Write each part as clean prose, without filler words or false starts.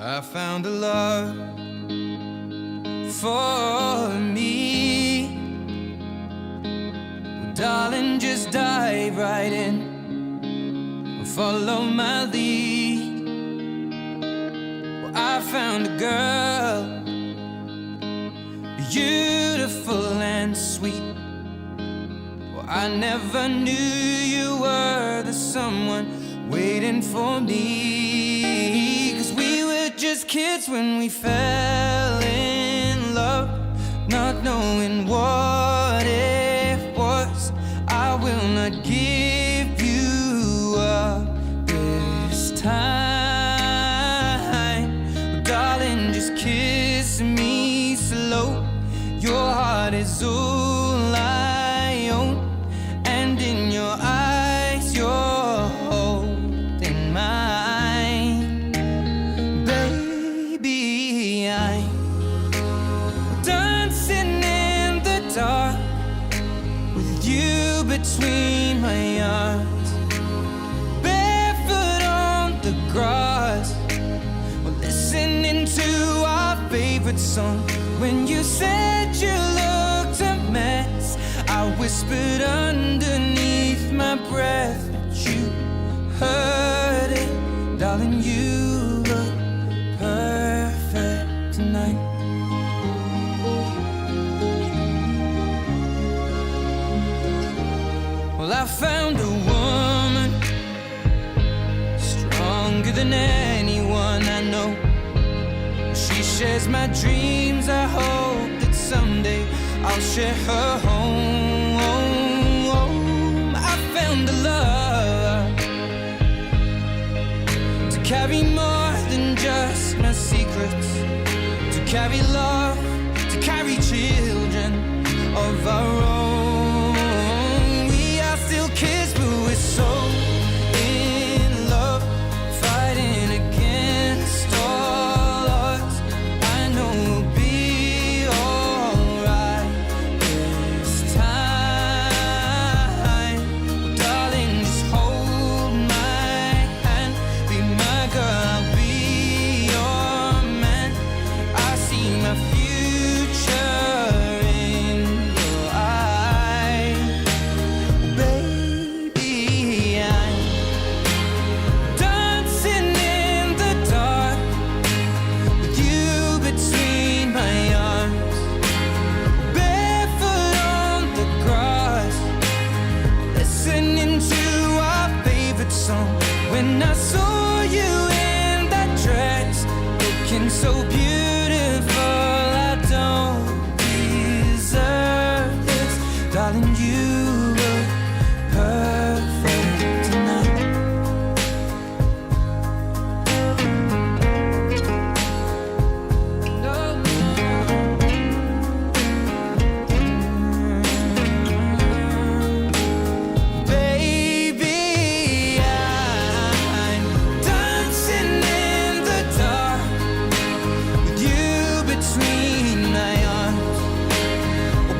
I found a love for me. Well, darling, just dive right in, follow my lead. Well, I found a girl, beautiful and sweet. Well, I never knew you were the someone waiting for me. 'Cause we were just kids when we fell in love, not knowing what it was. I will not give you up this time. But darling, just kiss me slow. Your heart is all I own, and in your eyes you're holding mine. Baby, I'm dancing in the dark with you between my arms, barefoot on the grass, we're listening to our favorite song. When you said you looked a mess, I whispered underneath my breath, but you heard it. Darling, you look perfect tonight. Well, I found a woman stronger than anyone I know. She shares my dreams. I hope that someday I'll share her home. I found a love to carry more than just my secrets, to carry love, to carry children of our own. We are still kids, but we're so in love, fighting against all odds. I know we'll be alright this time. Darling, just hold my hand, be my girl, I'll be your man. I see my future in your eyes. Baby, I'm dancing in the dark with you between my arms, barefoot on the grass, listening to our favorite song. When I saw you in that dress, looking so beautiful, I don't deserve this. Darling, you look perfect tonight. Baby, I'm dancing in the dark with you between my arms,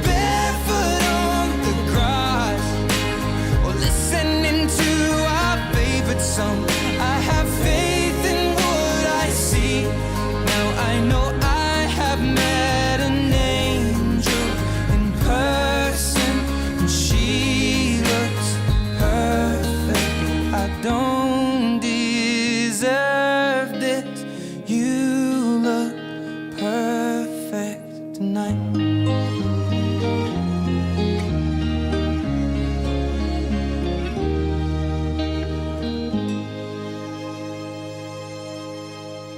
barefoot on the grass, or listening to our favorite song. I have faith in what I see. Now I know I have met an angel in person, and she looks perfect. I don't deserve this. You look perfect tonight.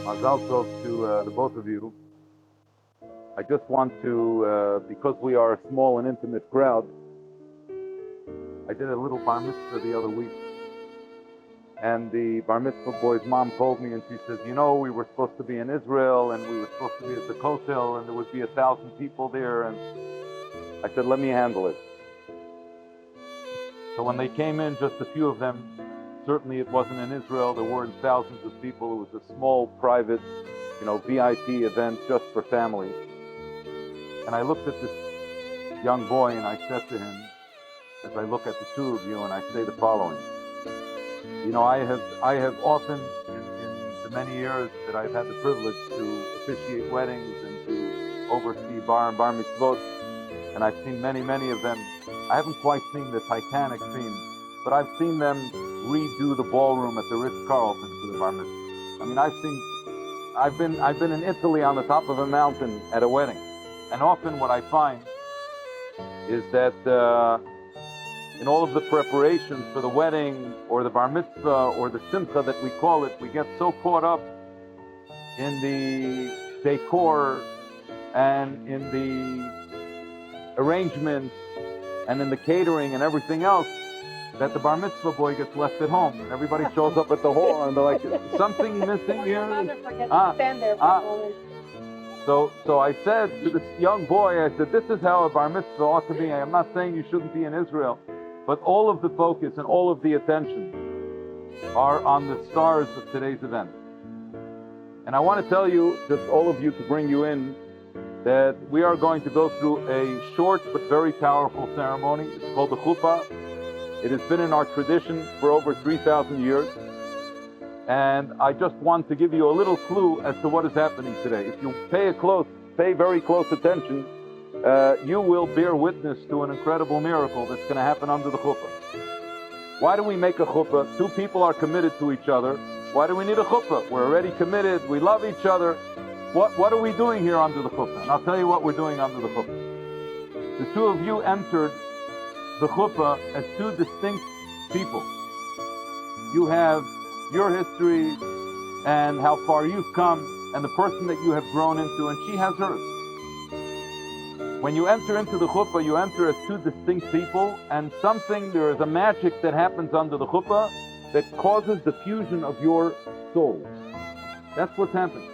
Mazal tov to the both of you. I just want to, because we are a small and intimate crowd, I did a little bar mitzvah the other week. And the bar mitzvah boy's mom called me and she says, you know, we were supposed to be in Israel and we were supposed to be at the Kotel and there would be 1,000 people there. And I said, let me handle it. So when they came in, just a few of them, certainly it wasn't in Israel, there weren't thousands of people. It was a small, private, VIP event just for family. And I looked at this young boy and I said to him, as I look at the two of you, and I say the following. I have often in the the many years that I've had the privilege to officiate weddings and to oversee bar and bar mitzvot, and I've seen many, many of them. I haven't quite seen the Titanic scene, but I've seen them redo the ballroom at the Ritz-Carlton for the bar mitzvah. I mean, I've been in Italy on the top of a mountain at a wedding, and often what I find is that in all of the preparations for the wedding or the bar mitzvah or the simcha that we call it, we get so caught up in the decor and in the arrangements and in the catering and everything else that the bar mitzvah boy gets left at home. And everybody shows up at the hall and they're like, something missing here? So I said to this young boy, I said, this is how a bar mitzvah ought to be. I'm not saying you shouldn't be in Israel, but all of the focus and all of the attention are on the stars of today's event. And I want to tell you, just all of you, to bring you in, that we are going to go through a short but very powerful ceremony. It's called the chuppah. It has been in our tradition for over 3,000 years. And I just want to give you a little clue as to what is happening today. If you pay very close attention, you will bear witness to an incredible miracle that's going to happen under the chuppah. Why do we make a chuppah? Two people are committed to each other. Why do we need a chuppah? We're already committed. We love each other. What are we doing here under the chuppah? And I'll tell you what we're doing under the chuppah. The two of you entered the chuppah as two distinct people. You have your history and how far you've come and the person that you have grown into, and she has hers. When you enter into the chuppah, you enter as two distinct people, and there is a magic that happens under the chuppah that causes the fusion of your souls. That's what's happening.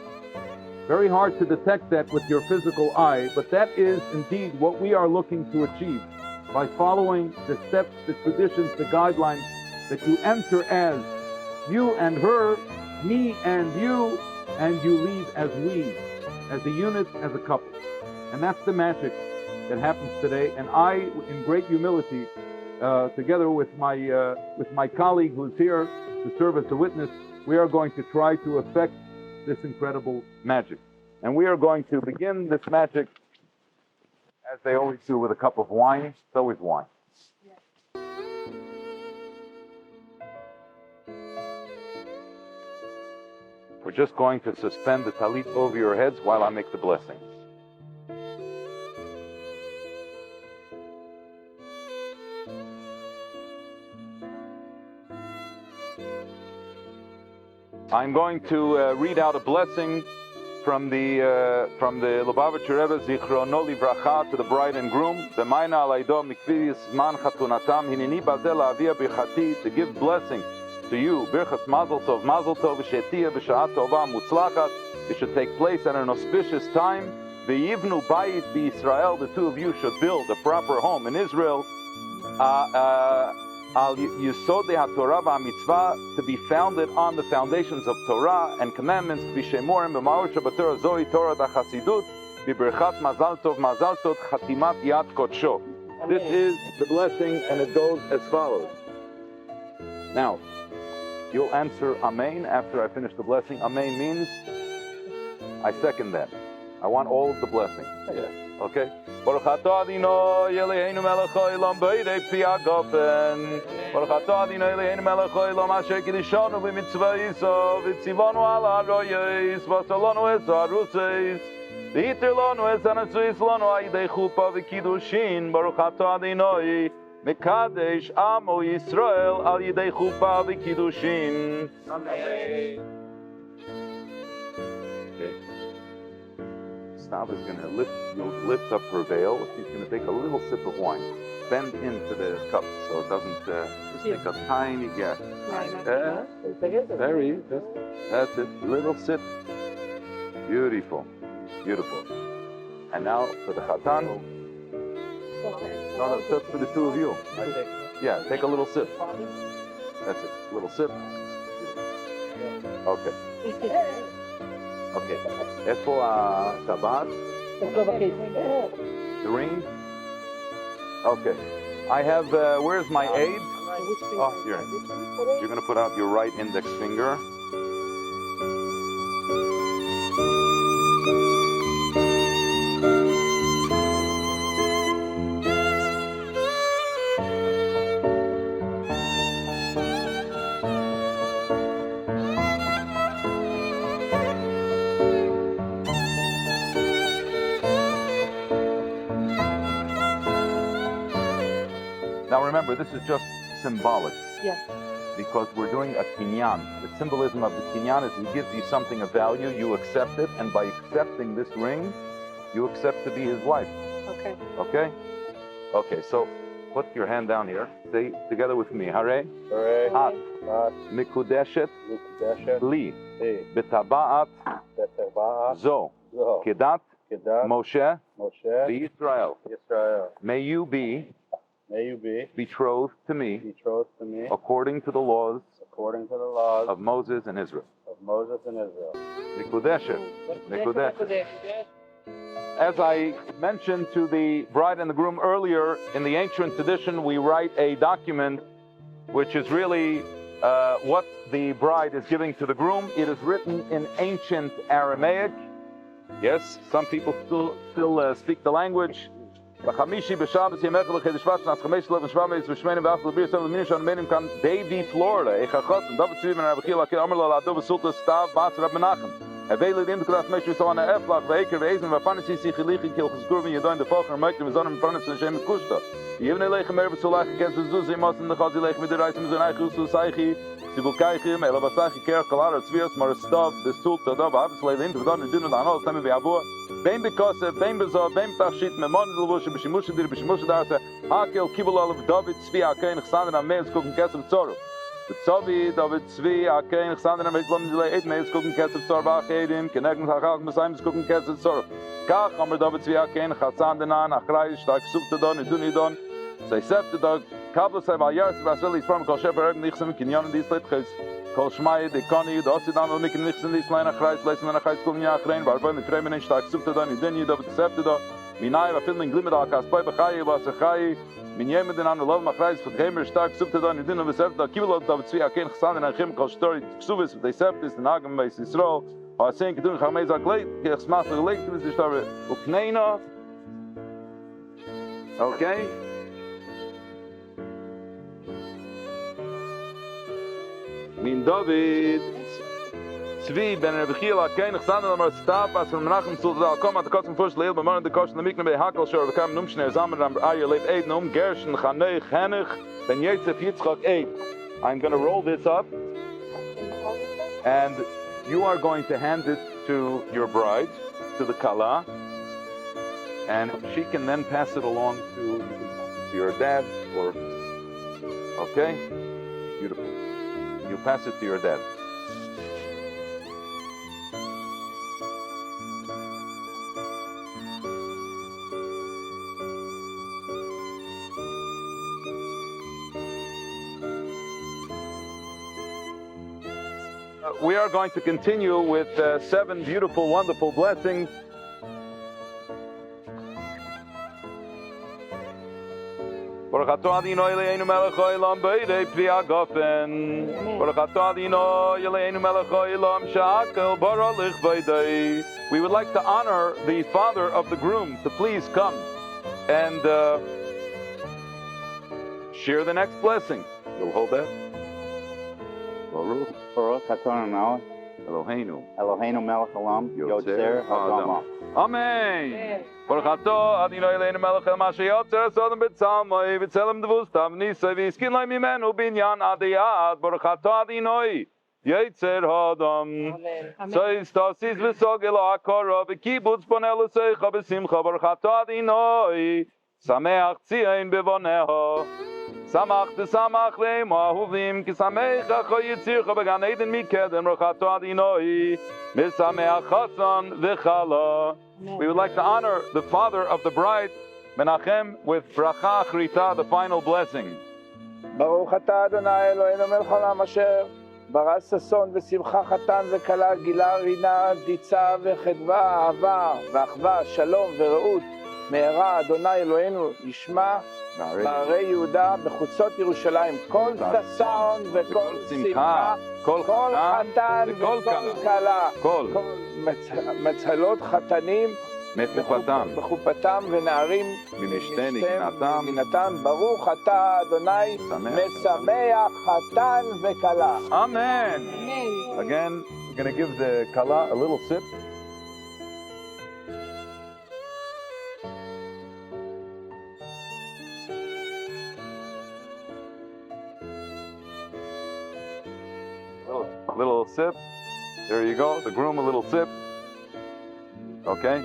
Very hard to detect that with your physical eye, but that is indeed what we are looking to achieve by following the steps, the traditions, the guidelines, that you enter as you and her, me and you leave as we, as a unit, as a couple. And that's the magic that happens today. And I, in great humility, together with my colleague who's here to serve as a witness, we are going to try to effect this incredible magic. And we are going to begin this magic, as they always do, with a cup of wine. It's always wine. We're just going to suspend the talit over your heads while I make the blessing. I'm going to read out a blessing from the Lubavitcher Rebbe, Zichrono Livracha, to the bride and groom. B'mayna alaydo mikvidis zman chatunatam hineni bazel avia birchati, to give blessing to you. Birchas mazel tov v'shetia b'shaat tova mutzlachat. It should take place at an auspicious time. V'yivnu bayit b'Yisrael, the two of you should build a proper home in Israel. Al Yisod HaTorah v'Mitzvah, to be founded on the foundations of Torah and commandments. K'vishemorim b'ma'or shabatorah zoi Torah dachasidut b'berchat mazal tov chatimat yad kodsho. This is the blessing, and it goes as follows. Now, you'll answer Amen after I finish the blessing. Amen means I second that. I want all of the blessing. Okay? Baruch atah Adonai Eloheinu melech haolam b'yidei pi hagafen. Baruch atah Adonai Eloheinu melech haolam asher kiddushanu b'mitzvayso v'tzivanu al haroyos v'asalanu es harutzos v'yiter lanu es hanatzuis lanu ha'yidei chuppah v'kiddushin. Baruch atah Adonai mekadesh amo Yisrael al yidei chuppah v'kiddushin. Amen. Stav is going to lift up her veil. She's going to take a little sip of wine. Bend into the cup so it doesn't, just take a tiny gap. That's it. Little sip. Beautiful. Beautiful. And now for the Chatan. No, that's for the two of you. Yeah, take a little sip. That's it. A little sip. Okay. Okay. Epo Shabbat? The ring? Okay. I have, where's my aid? Oh, here. You're going to put out your right index finger. remember, this is just symbolic. Yes. Because we're doing a kinyan. The symbolism of the kinyan is he gives you something of value, you accept it, and by accepting this ring, you accept to be his wife. Okay. Okay? Okay, so put your hand down here. Say together with me. Hare. Hare. Hat. Hat. Mikudeshet. Mikudeshet. Li. Li. Betaba'at. Betaba'at. Zo. Zo. Kedat. Kedat. Moshe. Moshe. Israel. Israel. May you be May you be betrothed to me betrothed to me according to the laws according to the laws of Moses and Israel. of Moses and Israel. Mikudeshet. Mikudeshet. As I mentioned to the bride and the groom earlier, in the ancient tradition, we write a document which is really what the bride is giving to the groom. It is written in ancient Aramaic. Yes, some people still speak the language. David, Florida. Evele in de klas mesh so an eflach weker wezen wa fannes sich gelige kil geskurven je dan de volker meike we zon fannes sem kusta even lege mer so lag gekens so ze mas in de gas lege mit de reis met zijn eigen so saigi sie wil kijken maar la basach ker klar zwiers maar Stav de stult da ba habs lege in de dan doen dan alles nemen we abo beim because beim bezo beim tachshit me man lo she bishmush dir bishmush da sa hakel kibel al David svia kein gestaan na mens gucken kesem zoro Tzovi, David Zvi, Akein, Chsander, Meizlom, Zilei, Eid, Meis, gucken, Kesef, Zorba, Achedim, Kenegn, Chachach, Mesayim, gucken, Kesef, Zorba. Kach, Amr, David Zvi, Akein, Chassander, Nan, Achrei, Shtak, Suchtadon, Idunidon, Seisefte, Kabel, Seival, Yars, Vasili, Spram, Kol Sheper, Erg, Nichsem, Kinyan, Dis, Litchis, Kol Shmai, Dekoni, Dosidan, Onik, Nichsem, Dis, Lein, Achrei, Leisen, Achrei, Skulm, Yachrein, Barboim, Tremen, Shtak, Suchtadon, Iduni, David Sefte, Minai, Vafilin, Glimed, Al-Kaspai, Bachai, Vasachai, min yemen den an lov machrais fun gemer stark sucht dann in den beseft da kibel da zwei erken gestaan en gem kol story ksuvis de sept is den agem bei Israel a senk doen gaan mee zakleit ge smaak gelegt is daar op neina okay min David Zvi ben Rebchila kein gestaan maar Stav as van Menachem so da kom at kosten first leel maar de kosten mikne bij hakel shor we kam num schnell zamen dan ayer lebt eet num gerschen ganeg hennig ben jetze Yitzchak eet. I'm going to roll this up and you are going to hand it to your bride, to the kala, and she can then pass it along to your dad or okay beautiful you pass it to your dad. We are going to continue with 7 beautiful, wonderful blessings. Baruch atah Adonai Eloheinu melech haolam b'yedei pri hagafen. Baruch atah Adonai Eloheinu melech haolam she'akel bara lichvayday. We would like to honor the father of the groom to please come and share the next blessing. You'll hold that. Baruch atah Eloheinu. Eloheinu melech haolam yotzer ha'adama. Amen. Baruch atah Adonai Eloheinu melech haolam asher yotzer ha'adam b'tzalmai v'tzelem devus tav nisai v'yiskin lai mimenu binyan adiyad. Baruch atah Adonai yotzer ha'adam. Sois tasis v'sogel ha'akara v'kibutz poneh l'seicha b'simcha. Baruch atah Adonai sameach tzion b'voneha. Samach de samach leim ahuvim ki samech cho yitzircha began eden mikeden rochato adinoi misamech chasan v'chala. We would like to honor the father of the bride, Menachem, with bracha achrita, the final blessing. Baruch atah Adonai Eloheinu melech haolam asher bara ששון ושמחה חתן וכלה גילה רינה דיצה וחדווה אהבה ואחווה שלום ורעות מהרה אדוני אלוהינו ישמע בערי יהודה בחוצות ירושלים כל ששון וכל שמחה כל חתן וכל כלה כל מצהלות חתנים בחופתם ונערים במשתה נגנתם ברוך אתה אדוני משמח חתן וכלה. Amen. Again, we're going to give the kala a little sip. sip. There you go. The groom a little sip. Okay?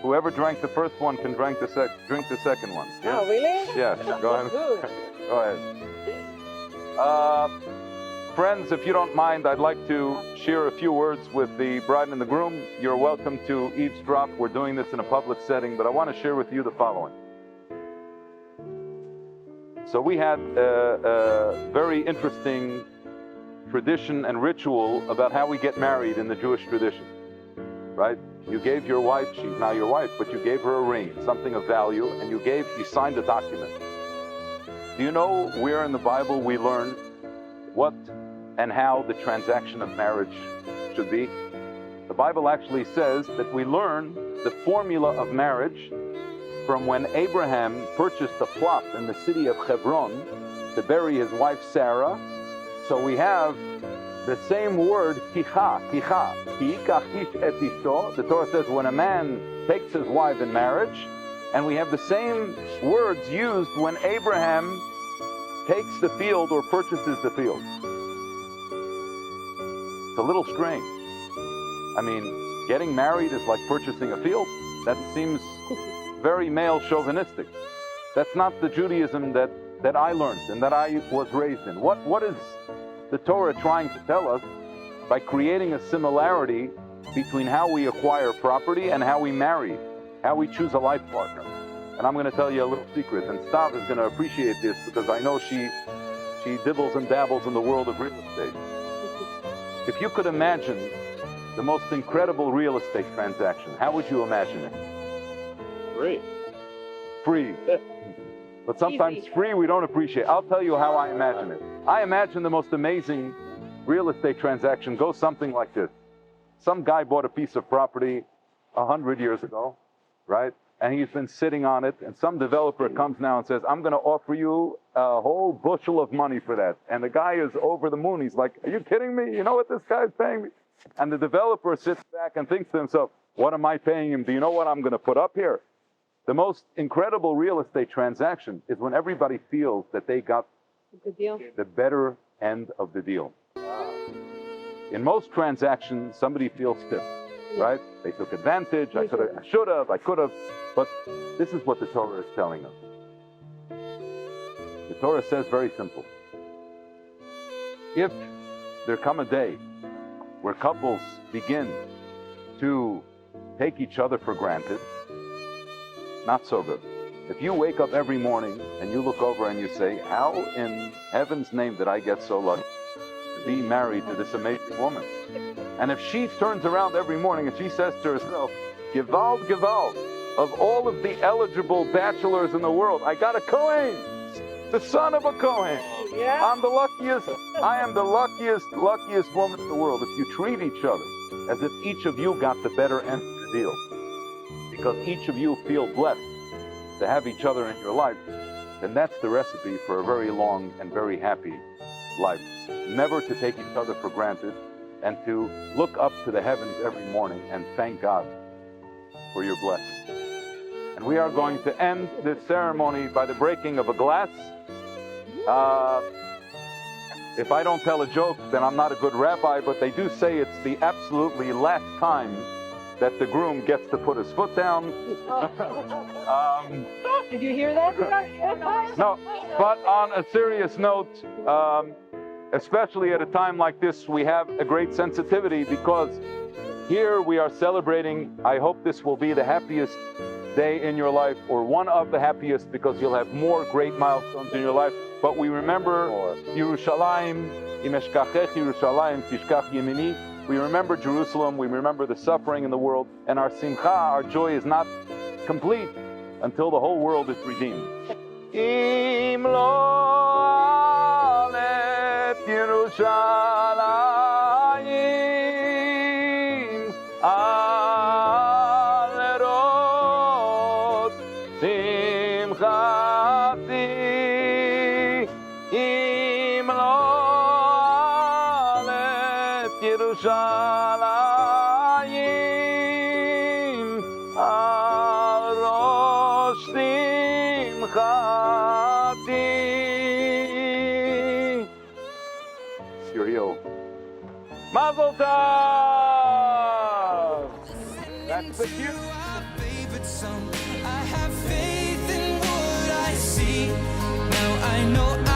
Whoever drank the first one can drink the second one. Yeah? Oh, really? Yes, go ahead. Good. Go ahead. Friends, if you don't mind, I'd like to share a few words with the bride and the groom. You're welcome to eavesdrop. We're doing this in a public setting, but I want to share with you the following. So we had a very interesting tradition and ritual about how we get married in the Jewish tradition, right? You gave your wife, she's now your wife, but you gave her a ring, something of value, and you signed a document. Do you know where in the Bible we learn what and how the transaction of marriage should be? The Bible actually says that we learn the formula of marriage from when Abraham purchased a plot in the city of Hebron to bury his wife Sarah. So we have the same word, kicha. The Torah says when a man takes his wife in marriage, and we have the same words used when Abraham takes the field or purchases the field. It's a little strange. I mean, getting married is like purchasing a field. That seems very male chauvinistic. That's not the Judaism that I learned and that I was raised in. What is the Torah trying to tell us by creating a similarity between how we acquire property and how we marry, how we choose a life partner? And I'm going to tell you a little secret, and Stav is going to appreciate this because I know she dibbles and dabbles in the world of real estate. If you could imagine the most incredible real estate transaction, how would you imagine it? Free. But sometimes free we don't appreciate. I'll tell you how I imagine it. I imagine the most amazing real estate transaction goes something like this. Some guy bought a piece of property 100 years ago, right? And he's been sitting on it, and some developer comes now and says, I'm going to offer you a whole bushel of money for that. And the guy is over the moon. He's like, are you kidding me? You know what this guy's paying me? And the developer sits back and thinks to himself, what am I paying him? Do you know what I'm going to put up here? The most incredible real estate transaction is when everybody feels that they got the better end of the deal. In most transactions, somebody feels stiff, right? They took advantage, I should have, I could have. But this is what the Torah is telling us. The Torah says very simple. If there come a day where couples begin to take each other for granted, not so good. If you wake up every morning and you look over and you say, how in heaven's name did I get so lucky to be married to this amazing woman? And if she turns around every morning and she says to herself, Gewalt, Gewalt, of all of the eligible bachelors in the world, I got a Kohen, the son of a Kohen. Yeah. I am the luckiest woman in the world. If you treat each other as if each of you got the better end of the deal, because each of you feel blessed to have each other in your life, then that's the recipe for a very long and very happy life. Never to take each other for granted, and to look up to the heavens every morning and thank God for your blessing. And we are going to end this ceremony by the breaking of a glass. If I don't tell a joke, then I'm not a good rabbi, but they do say it's the absolutely last time that the groom gets to put his foot down. Did you hear that? No, but on a serious note, especially at a time like this, we have a great sensitivity because here we are celebrating. I hope this will be the happiest day in your life, or one of the happiest, because you'll have more great milestones in your life. But we remember Yerushalayim, Im eshkachech Yerushalayim tishkach yemini. We remember Jerusalem, we remember the suffering in the world, and our simcha, our joy is not complete until the whole world is redeemed. Im lo alet Yerushalayim al erot simchati, im lo alet Yerushalayim al rosh simchati. Your heel. Mazel tov! That's the cue. Our favorite song. I have faith in what I see. Now I know